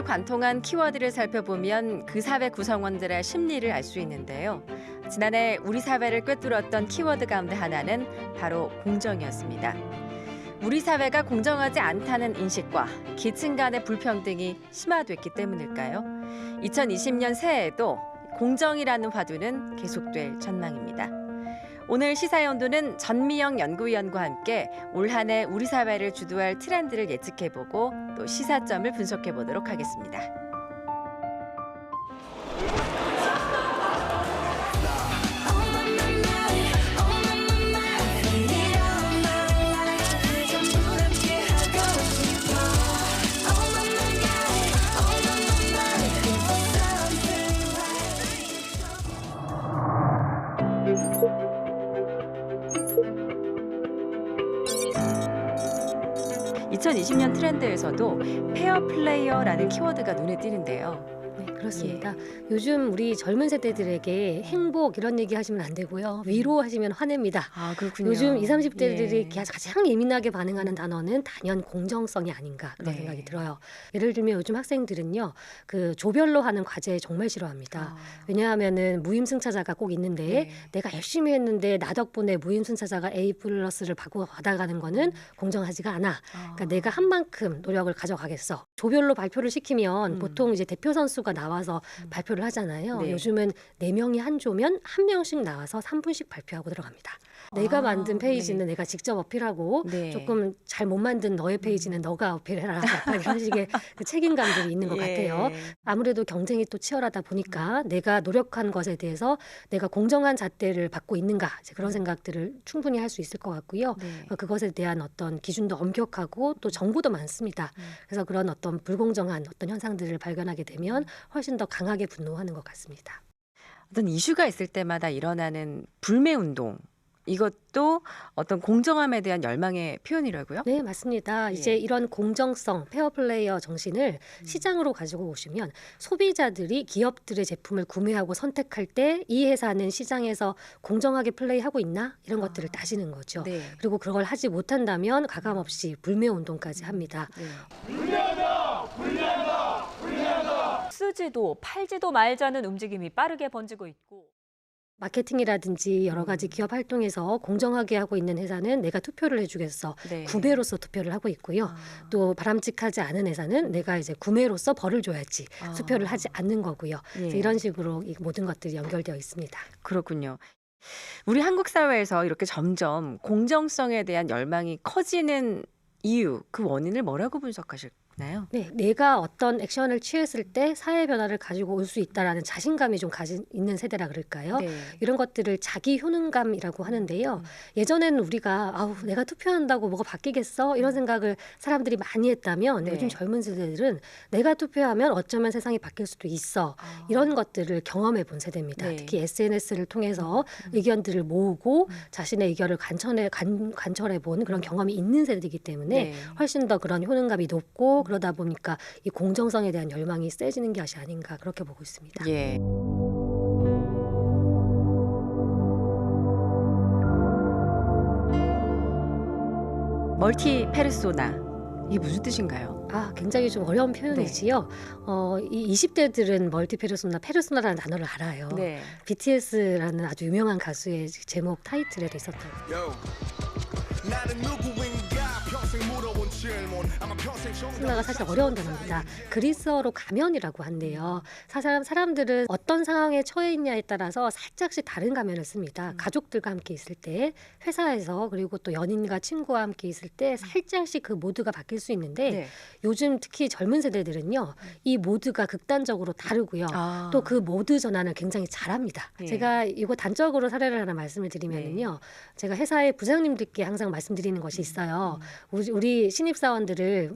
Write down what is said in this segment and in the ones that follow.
관통한 키워드를 살펴보면 그 사회 구성원들의 심리를 알 수 있는데요. 지난해 우리 사회를 꿰뚫었던 키워드 가운데 하나는 바로 공정이었습니다. 우리 사회가 공정하지 않다는 인식과 계층 간의 불평등이 심화됐기 때문일까요? 2020년 새해에도 공정이라는 화두는 계속될 전망입니다. 오늘 시사연구는 전미영 연구위원과 함께 올 한 해 우리 사회를 주도할 트렌드를 예측해보고 또 시사점을 분석해보도록 하겠습니다. (2020년) 트렌드에서도 페어 플레이어라는 키워드가 눈에 띄는데요. 네, 그렇습니다. 요즘 우리 젊은 세대들에게 행복 이런 얘기 하시면 안 되고요. 위로하시면 화냅니다. 아, 그렇군요. 요즘 20, 30대들이 예. 가장 예민하게 반응하는 단어는 단연 공정성이 아닌가 그런 네. 생각이 들어요. 예를 들면 요즘 학생들은요. 그 조별로 하는 과제 정말 싫어합니다. 왜냐하면은 무임승차자가 꼭 있는데 네. 내가 열심히 했는데 나 덕분에 무임승차자가 A+를 받아가는 거는 공정하지가 않아. 그러니까 내가 한 만큼 노력을 가져가겠어. 조별로 발표를 시키면 보통 이제 대표 선수가 나와서 발표를 하잖아요. 네. 요즘은 4명이 한 조면 1명씩 나와서 3분씩 발표하고 들어갑니다. 내가 만든 페이지는 내가 직접 어필하고 네. 조금 잘 못 만든 너의 페이지는 너가 어필해라. 약간 이런 식의 그 책임감들이 있는 것 같아요. 아무래도 경쟁이 또 치열하다 보니까 내가 노력한 것에 대해서 내가 공정한 잣대를 받고 있는가 이제 그런 생각들을 충분히 할 수 있을 것 같고요. 네. 그것에 대한 어떤 기준도 엄격하고 또 정보도 많습니다. 그래서 그런 어떤 불공정한 어떤 현상들을 발견하게 되면 훨씬 더 강하게 분노하는 것 같습니다. 어떤 이슈가 있을 때마다 일어나는 불매 운동, 이것도 어떤 공정함에 대한 열망의 표현이라고요? 네, 맞습니다. 이제 이런 공정성, 페어플레이어 정신을 시장으로 가지고 오시면 소비자들이 기업들의 제품을 구매하고 선택할 때 이 회사는 시장에서 공정하게 플레이하고 있나? 이런 것들을 따지는 거죠. 네. 그리고 그걸 하지 못한다면 가감없이 불매 운동까지 합니다. 쓰지도 팔지도 말자는 움직임이 빠르게 번지고 있고 마케팅이라든지 여러 가지 기업 활동에서 공정하게 하고 있는 회사는 내가 투표를 해주겠어. 네. 구매로서 투표를 하고 있고요. 또 바람직하지 않은 회사는 내가 이제 구매로서 벌을 줘야지 투표를 하지 않는 거고요. 그래서 이런 식으로 이 모든 것들이 연결되어 있습니다. 그렇군요. 우리 한국 사회에서 이렇게 점점 공정성에 대한 열망이 커지는 이유, 그 원인을 뭐라고 분석하실까요? 네, 내가 어떤 액션을 취했을 때 사회 변화를 가지고 올 수 있다라는 자신감이 좀 있는 세대라 그럴까요? 네. 이런 것들을 자기 효능감이라고 하는데요. 예전에는 우리가 아우 내가 투표한다고 뭐가 바뀌겠어? 이런 생각을 사람들이 많이 했다면 네. 요즘 젊은 세대들은 내가 투표하면 어쩌면 세상이 바뀔 수도 있어. 이런 것들을 경험해 본 세대입니다. 네. 특히 SNS를 통해서 의견들을 모으고 자신의 의견을 관철해 본 그런 경험이 있는 세대이기 때문에 네. 훨씬 더 그런 효능감이 높고 그러다 보니까 이 공정성에 대한 열망이 세지는 것이 아닌가 그렇게 보고 있습니다. 예. 멀티 페르소나, 이게 무슨 뜻인가요? 굉장히 좀 어려운 표현이지요. 이 20대들은 페르소나라는 단어를 알아요. 네. BTS라는 아주 유명한 가수의 제목 타이틀에도 있었다고. 페르소나가 사실 어려운 단어입니다. 그리스어로 가면이라고 한대요. 사람들은 어떤 상황에 처해 있냐에 따라서 살짝씩 다른 가면을 씁니다. 가족들과 함께 있을 때, 회사에서 그리고 또 연인과 친구와 함께 있을 때 살짝씩 그 모드가 바뀔 수 있는데 네. 요즘 특히 젊은 세대들은요. 이 모드가 극단적으로 다르고요. 또 그 모드 전환을 굉장히 잘합니다. 예. 제가 이거 단적으로 사례를 하나 말씀을 드리면은요. 제가 회사의 부장님들께 항상 말씀드리는 것이 있어요. 우리 신입사원들을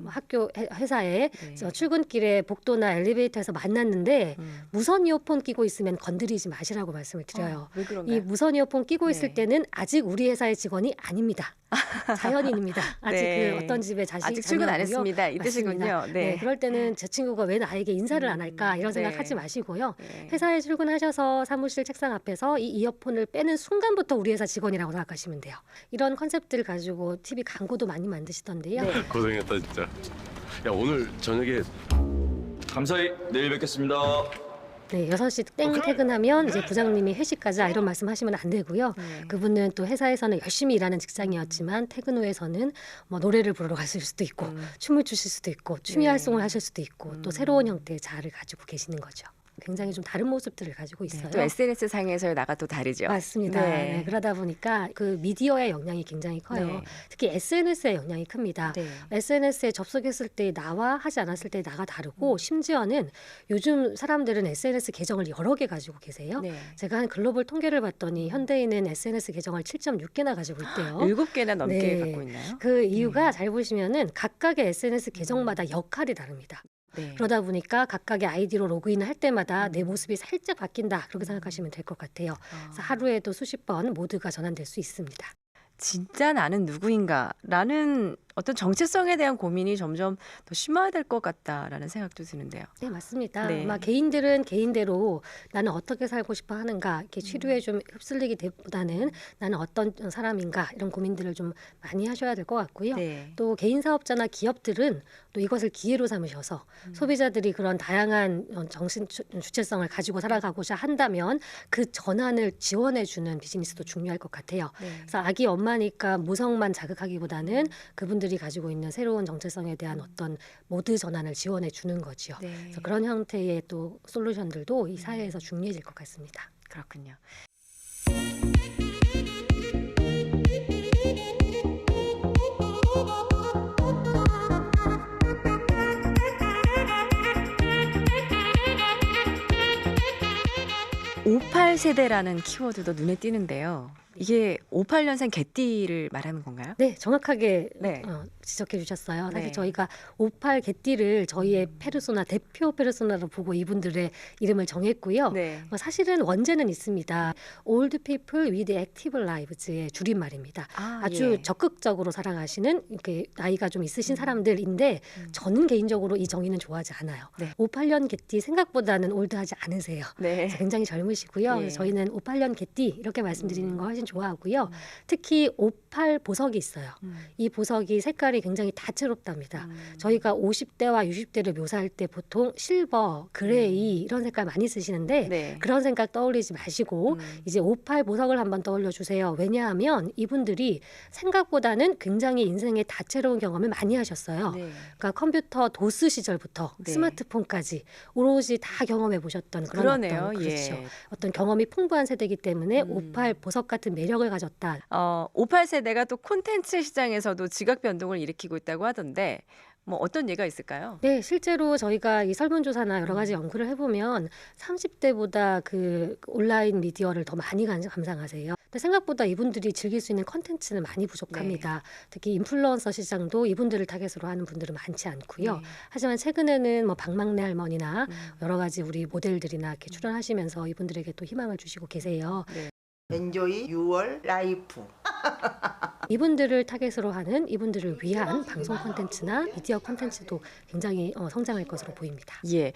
회사에 출근길에 복도나 엘리베이터에서 만났는데 무선 이어폰 끼고 있으면 건드리지 마시라고 말씀을 드려요. 왜 그런가요? 이 무선 이어폰 끼고 있을 네. 때는 아직 우리 회사의 직원이 아닙니다. 자연인입니다. 아직 네. 그 어떤 집에 아직 출근 안 자녀하고요. 했습니다. 이 뜻이군요. 맞습니다. 네. 그럴 때는 저 친구가 왜 나에게 인사를 안 할까 이런 생각 네. 하지 마시고요. 네. 회사에 출근하셔서 사무실 책상 앞에서 이 이어폰을 빼는 순간부터 우리 회사 직원이라고 생각하시면 돼요. 이런 컨셉들을 가지고 TV 광고도 많이 만드시던데요. 네. 고생했다 진짜. 야 오늘 저녁에 감사히 내일 뵙겠습니다. 네, 6시 땡 퇴근하면 이제 부장님이 회식 가자 이런 말씀하시면 안 되고요. 네. 그분은 또 회사에서는 열심히 일하는 직장이었지만 퇴근 후에서는 뭐 노래를 부르러 가실 수도 있고 춤을 추실 수도 있고 취미 네. 활동을 하실 수도 있고 또 새로운 형태의 자아를 가지고 계시는 거죠. 굉장히 좀 다른 모습들을 가지고 있어요. 또 SNS 상에서의 나가 또 다르죠. 맞습니다. 네. 네, 그러다 보니까 그 미디어의 영향이 굉장히 커요. 네. 특히 SNS의 영향이 큽니다. 네. SNS에 접속했을 때 나와 하지 않았을 때 나가 다르고 심지어는 요즘 사람들은 SNS 계정을 여러 개 가지고 계세요. 네. 제가 한 글로벌 통계를 봤더니 현대인은 SNS 계정을 7.6개나 가지고 있대요. 7개나 넘게 네. 갖고 있나요? 그 이유가 잘 보시면은 각각의 SNS 계정마다 역할이 다릅니다. 네. 그러다 보니까 각각의 아이디로 로그인을 할 때마다 내 모습이 살짝 바뀐다. 그렇게 생각하시면 될 것 같아요. 그래서 하루에도 수십 번 모드가 전환될 수 있습니다. 진짜 나는 누구인가라는 어떤 정체성에 대한 고민이 점점 더 심화될 것 같다라는 생각도 드는데요. 네, 맞습니다. 네. 아마 개인들은 개인대로 나는 어떻게 살고 싶어 하는가, 이렇게 치료에 좀 휩쓸리기보다는 나는 어떤 사람인가 이런 고민들을 좀 많이 하셔야 될 것 같고요. 네. 또 개인 사업자나 기업들은 또 이것을 기회로 삼으셔서 소비자들이 그런 다양한 정신 주체성을 가지고 살아가고자 한다면 그 전환을 지원해주는 비즈니스도 중요할 것 같아요. 네. 그래서 아기 엄마니까 모성만 자극하기보다는 그분들이 가지고 있는 새로운 정체성에 대한 어떤 모드 전환을 지원해 주는 거지요. 네. 그래서 그런 형태의 또 솔루션들도 이 사회에서 중요해질 것 같습니다. 그렇군요. (58) 세대라는 키워드도 눈에 띄는데요. 이게 58년생 개띠를 말하는 건가요? 네, 정확하게 네. 지적해 주셨어요. 사실 네. 저희가 58 개띠를 저희의 페르소나, 대표 페르소나로 보고 이분들의 이름을 정했고요. 네. 사실은 원제는 있습니다. Old People with Active Lives의 줄임말입니다. 아주 예. 적극적으로 살아가시는 이렇게 나이가 좀 있으신 사람들인데 저는 개인적으로 이 정의는 좋아하지 않아요. 네. 58년 개띠 생각보다는 올드하지 않으세요. 네. 굉장히 젊으시고요. 예. 그래서 저희는 58년 개띠 이렇게 말씀드리는 거 훨씬 좋아하고요. 특히 58 보석이 있어요. 이 보석이 색깔이 굉장히 다채롭답니다. 저희가 50대와 60대를 묘사할 때 보통 실버, 그레이 이런 색깔 많이 쓰시는데 네. 그런 생각 떠올리지 마시고 이제 58 보석을 한번 떠올려 주세요. 왜냐하면 이분들이 생각보다는 굉장히 인생의 다채로운 경험을 많이 하셨어요. 네. 그러니까 컴퓨터 도스 시절부터 네. 스마트폰까지 오롯이 다 경험해 보셨던 그런 그러네요. 어떤 그렇죠. 예. 어떤 경험이 풍부한 세대이기 때문에 58 보석 같은 매력을 가졌다. 58 세대가 또 콘텐츠 시장에서도 지각 변동을 일으키고 있다고 하던데 뭐 어떤 예가 있을까요? 네, 실제로 저희가 이 설문조사나 여러 가지 연구를 해보면 30대보다 그 온라인 미디어를 더 많이 감상하세요. 근데 생각보다 이분들이 즐길 수 있는 컨텐츠는 많이 부족합니다. 특히 인플루언서 시장도 이분들을 타겟으로 하는 분들은 많지 않고요. 네. 하지만 최근에는 뭐 박막내 할머니나 여러 가지 우리 모델들이나 이렇게 출연하시면서 이분들에게 또 희망을 주시고 계세요. 네. 엔조이 6월 라이프. 이분들을 타겟으로 하는 이분들을 위한 방송 콘텐츠나 미디어 콘텐츠도 굉장히 성장할 것으로 보입니다. 예.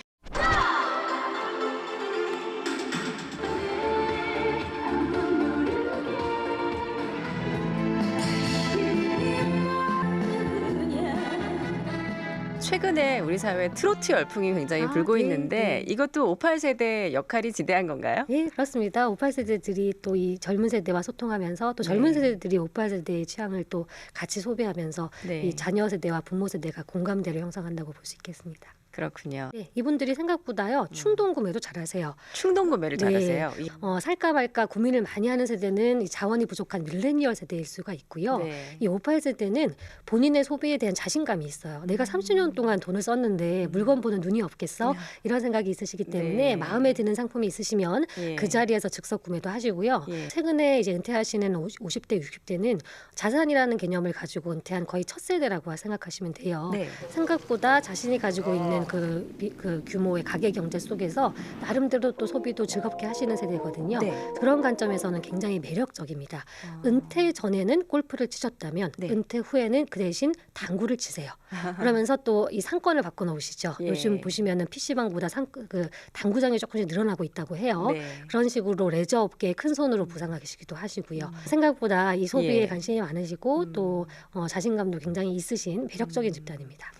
최근에 우리 사회에 트로트 열풍이 굉장히 불고 네, 있는데 네. 이것도 58 세대 역할이 지대한 건가요? 네, 그렇습니다. 58 세대들이 또 이 젊은 세대와 소통하면서 또 젊은 네. 세대들이 58 세대의 취향을 또 같이 소비하면서 네. 이 자녀 세대와 부모 세대가 공감대를 형성한다고 볼 수 있겠습니다. 그렇군요. 네, 이분들이 생각보다요 충동 구매도 잘하세요. 충동 구매를 네. 잘하세요. 살까 말까 고민을 많이 하는 세대는 이 자원이 부족한 밀레니얼 세대일 수가 있고요. 네. 이 58 세대는 본인의 소비에 대한 자신감이 있어요. 내가 30년 동안 돈을 썼는데 물건 보는 눈이 없겠어? 이런 생각이 있으시기 때문에 네. 마음에 드는 상품이 있으시면 예. 그 자리에서 즉석 구매도 하시고요. 예. 최근에 이제 은퇴하시는 50대, 60대는 자산이라는 개념을 가지고 은퇴한 거의 첫 세대라고 생각하시면 돼요. 네. 생각보다 자신이 가지고 있는 그 규모의 가계 경제 속에서 나름대로 또 소비도 즐겁게 하시는 세대거든요. 네. 그런 관점에서는 굉장히 매력적입니다. 은퇴 전에는 골프를 치셨다면 네. 은퇴 후에는 그 대신 당구를 치세요. 그러면서 또 이 상권을 바꿔놓으시죠. 예. 요즘 보시면은 PC방보다 그 당구장이 조금씩 늘어나고 있다고 해요. 네. 그런 식으로 레저 업계에 큰 손으로 부상하시기도 하시고요. 생각보다 이 소비에 예. 관심이 많으시고 또 자신감도 굉장히 있으신 매력적인 집단입니다.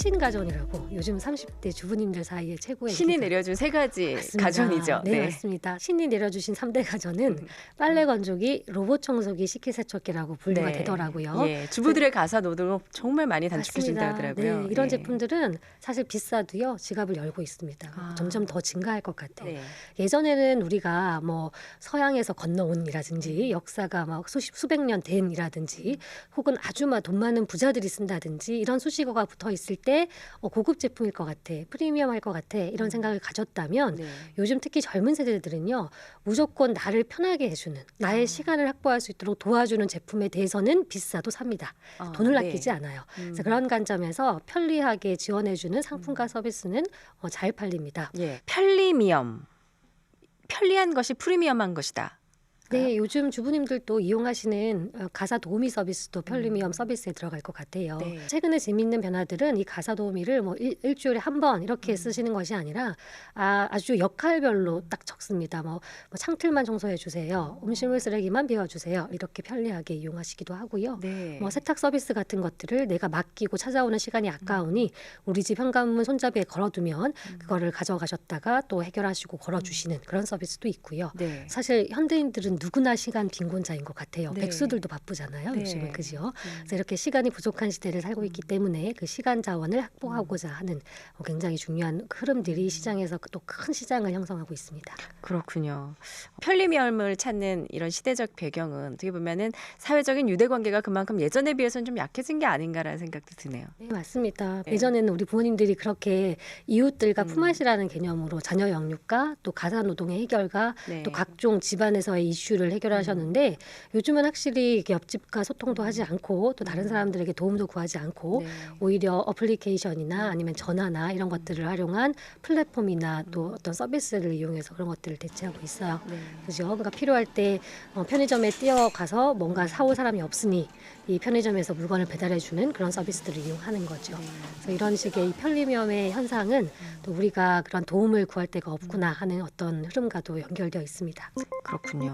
추진가전이라고 요즘 30대 주부님들 사이에 최고의 신이 인기가 내려준 세 가지 맞습니다. 가전이죠. 네, 맞습니다. 신이 내려주신 3대 가전은 빨래 건조기, 로봇 청소기, 식기세척기라고 분류가 되더라고요. 예, 주부들의 가사 노동을 정말 많이 단축해준다 맞습니다. 하더라고요. 네, 이런 예. 제품들은 사실 비싸도요 지갑을 열고 있습니다. 아. 점점 더 증가할 것 같아요. 네. 예전에는 우리가 뭐 서양에서 건너온이라든지 역사가 막 수백 년 된이라든지 혹은 아주 막 돈 많은 부자들이 쓴다든지 이런 수식어가 붙어 있을 때 고급 제품일 것 같아, 프리미엄할 것 같아 이런 생각을 가졌다면 네. 요즘 특히 젊은 세대들은요 무조건 나를 편하게 해주는 나의 시간을 확보할 수 있도록 도와주는 제품에 대해서는 비싸도 삽니다. 돈을 네. 아끼지 않아요. 그래서 그런 관점에서 편리하게 지원해주는 상품과 서비스는 잘 팔립니다. 예, 편리미엄. 편리한 것이 프리미엄한 것이다. 네, 요즘 주부님들도 이용하시는 가사 도우미 서비스도 편리미엄 서비스에 들어갈 것 같아요. 네. 최근에 재미있는 변화들은 이 가사 도우미를 뭐 일주일에 한 번 이렇게 쓰시는 것이 아니라 아주 역할별로 딱 적습니다. 뭐 창틀만 청소해 주세요. 음식물 쓰레기만 비워 주세요. 이렇게 편리하게 이용하시기도 하고요. 네. 뭐 세탁 서비스 같은 것들을 내가 맡기고 찾아오는 시간이 아까우니 우리 집 현관문 손잡이에 걸어두면 그거를 가져가셨다가 또 해결하시고 걸어주시는 그런 서비스도 있고요. 네. 사실 현대인들은 누구나 시간 빈곤자인 것 같아요. 네. 백수들도 바쁘잖아요. 네. 요즘은 그죠. 그래서 이렇게 시간이 부족한 시대를 살고 있기 때문에 그 시간 자원을 확보하고자 하는 굉장히 중요한 흐름들이 시장에서 또 큰 시장을 형성하고 있습니다. 그렇군요. 편리미엄을 찾는 이런 시대적 배경은 어떻게 보면은 사회적인 유대 관계가 그만큼 예전에 비해서는 좀 약해진 게 아닌가라는 생각도 드네요. 네, 맞습니다. 네. 예전에는 우리 부모님들이 그렇게 이웃들과 품앗이라는 개념으로 자녀 영유가 또 가사 노동의 해결과 네. 또 각종 집안에서의 이슈를 해결하셨는데 요즘은 확실히 옆집과 소통도 하지 않고 또 다른 사람들에게 도움도 구하지 않고 네. 오히려 어플리케이션이나 아니면 전화나 이런 것들을 활용한 플랫폼이나 또 어떤 서비스를 이용해서 그런 것들을 대체하고 있어요. 네. 그죠? 그러니까 필요할 때 편의점에 뛰어가서 뭔가 사올 사람이 없으니 이 편의점에서 물건을 배달해주는 그런 서비스들을 이용하는 거죠. 그래서 이런 식의 이 편리미엄의 현상은 또 우리가 그런 도움을 구할 데가 없구나 하는 어떤 흐름과도 연결되어 있습니다. 그렇군요.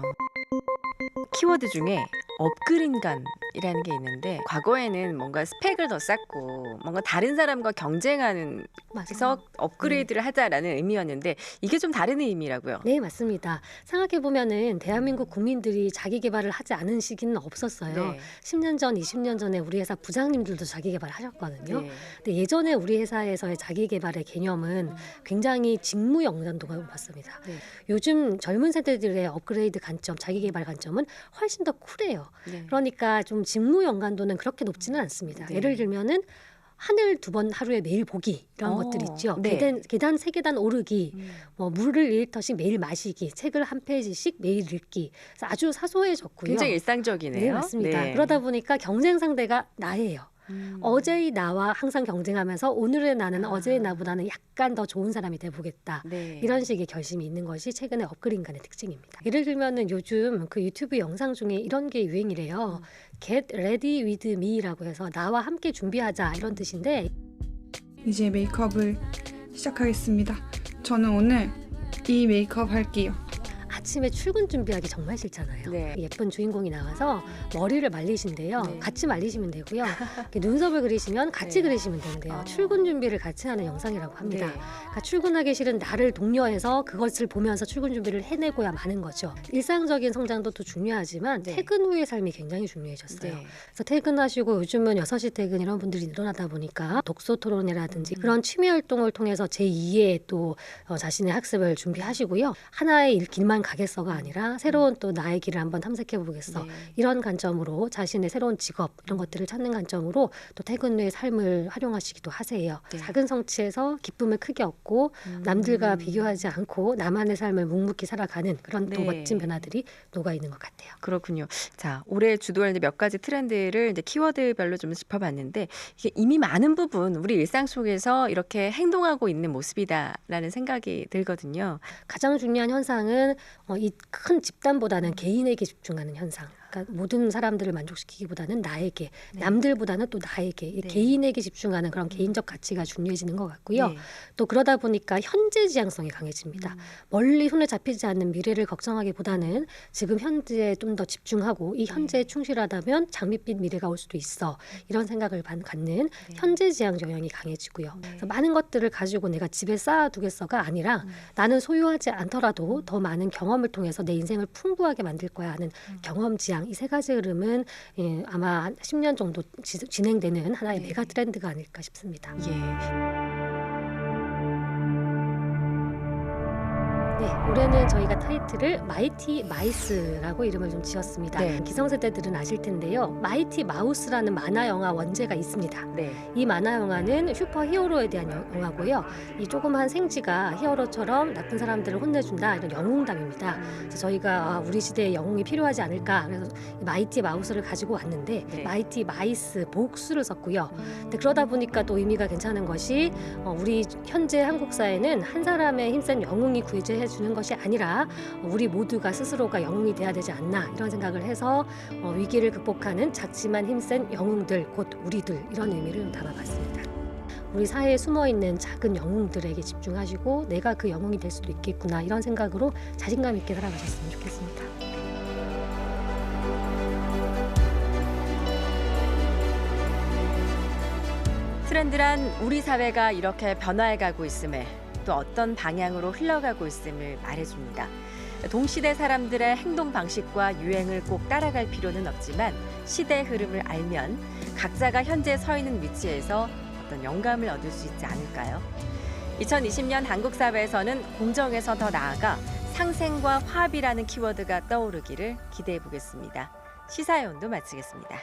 키워드 중에 업그린간이라는 게 있는데 과거에는 뭔가 스펙을 더 쌓고 뭔가 다른 사람과 경쟁하는 그래서 업그레이드를 하자라는 의미였는데 이게 좀 다른 의미라고요. 네, 맞습니다. 생각해 보면은 대한민국 국민들이 자기 개발을 하지 않은 시기는 없었어요. 네. 10년 전, 20년 전에 우리 회사 부장님들도 자기 개발을 하셨거든요. 네. 근데 예전에 우리 회사에서의 자기 개발의 개념은 굉장히 직무 연관도가 높았습니다. 네. 요즘 젊은 세대들의 업그레이드 관점, 자기 개발 관점은 훨씬 더 쿨해요. 네. 그러니까 좀 직무 연관도는 그렇게 높지는 않습니다. 네. 예를 들면은 하늘 2번 하루에 매일 보기 이런 것들 있죠. 네. 계단 3계단 오르기, 뭐 물을 1리터씩 매일 마시기, 책을 한 페이지씩 매일 읽기. 그래서 아주 사소해졌고요. 굉장히 일상적이네요. 네, 맞습니다. 네. 그러다 보니까 경쟁 상대가 나예요. 어제의 나와 항상 경쟁하면서 오늘의 나는 어제의 나보다는 약간 더 좋은 사람이 돼보겠다. 네. 이런 식의 결심이 있는 것이 최근의 업그린간의 특징입니다. 예를 들면은 요즘 그 유튜브 영상 중에 이런 게 유행이래요. Get ready with me라고 해서 나와 함께 준비하자 이런 뜻인데 이제 메이크업을 시작하겠습니다. 저는 오늘 이 메이크업 할게요. 아침에 출근 준비하기 정말 싫잖아요. 네. 예쁜 주인공이 나와서 머리를 말리신대요. 네. 같이 말리시면 되고요. 이렇게 눈썹을 그리시면 같이 네. 그리시면 되는데요. 아. 출근 준비를 같이 하는 영상이라고 합니다. 네. 그러니까 출근하기 싫은 나를 독려해서 그것을 보면서 출근 준비를 해내고야 마는 거죠. 일상적인 성장도 또 중요하지만 네. 퇴근 후의 삶이 굉장히 중요해졌어요. 네. 그래서 퇴근하시고 요즘은 6시 퇴근 이런 분들이 늘어나다 보니까 독서 토론회라든지 그런 취미 활동을 통해서 제2의 또 자신의 학습을 준비하시고요. 하나의 길만 가겠어가 아니라 새로운 또 나의 길을 한번 탐색해 보겠어. 네. 이런 관점으로 자신의 새로운 직업 이런 것들을 찾는 관점으로 또 퇴근 후의 삶을 활용하시기도 하세요. 네. 작은 성취에서 기쁨을 크게 얻고 남들과 비교하지 않고 나만의 삶을 묵묵히 살아가는 그런 또 네. 멋진 변화들이 녹아 있는 것 같아요. 그렇군요. 자, 올해 주도할 이제 몇 가지 트렌드를 이제 키워드별로 좀 짚어봤는데 이게 이미 많은 부분 우리 일상 속에서 이렇게 행동하고 있는 모습이다라는 생각이 들거든요. 가장 중요한 현상은 이 큰 집단보다는 개인에게 집중하는 현상. 그러니까 모든 사람들을 만족시키기보다는 나에게, 네. 남들보다는 또 나에게, 이 네. 개인에게 집중하는 그런 개인적 가치가 중요해지는 것 같고요. 네. 또 그러다 보니까 현재 지향성이 강해집니다. 멀리 손에 잡히지 않는 미래를 걱정하기보다는 지금 현재에 좀 더 집중하고 이 현재에 충실하다면 장밋빛 미래가 올 수도 있어. 이런 생각을 갖는 현재 지향 경향이 강해지고요. 그래서 많은 것들을 가지고 내가 집에 쌓아두겠어가 아니라 나는 소유하지 않더라도 더 많은 경험을 통해서 내 인생을 풍부하게 만들 거야 하는 경험 지향, 이 세 가지 흐름은 아마 한 10년 정도 진행되는 하나의 메가 트렌드가 아닐까 싶습니다. 예. 네, 올해는 저희가 타이틀을 마이티 마이스라고 이름을 좀 지었습니다. 네. 기성세대들은 아실 텐데요. 마이티 마우스라는 만화 영화 원제가 있습니다. 네. 이 만화 영화는 슈퍼 히어로에 대한 영화고요. 이 조그만 생쥐가 히어로처럼 나쁜 사람들을 혼내준다, 이런 영웅담입니다. 그래서 저희가 우리 시대에 영웅이 필요하지 않을까, 그래서 이 마이티 마우스를 가지고 왔는데 네. 마이티 마이스 복수를 썼고요. 근데 그러다 보니까 또 의미가 괜찮은 것이 우리 현재 한국 사회는 한 사람의 힘센 영웅이 구제해 주는 것이 아니라 우리 모두가 스스로가 영웅이 돼야 되지 않나, 이런 생각을 해서 위기를 극복하는 작지만 힘센 영웅들, 곧 우리들, 이런 의미를 좀 담아봤습니다. 우리 사회에 숨어있는 작은 영웅들에게 집중하시고 내가 그 영웅이 될 수도 있겠구나, 이런 생각으로 자신감 있게 살아가셨으면 좋겠습니다. 트렌드란 우리 사회가 이렇게 변화해가고 있음을, 또 어떤 방향으로 흘러가고 있음을 말해줍니다. 동시대 사람들의 행동 방식과 유행을 꼭 따라갈 필요는 없지만 시대의 흐름을 알면 각자가 현재 서 있는 위치에서 어떤 영감을 얻을 수 있지 않을까요? 2020년 한국 사회에서는 공정에서 더 나아가 상생과 화합이라는 키워드가 떠오르기를 기대해 보겠습니다. 시사연도 마치겠습니다.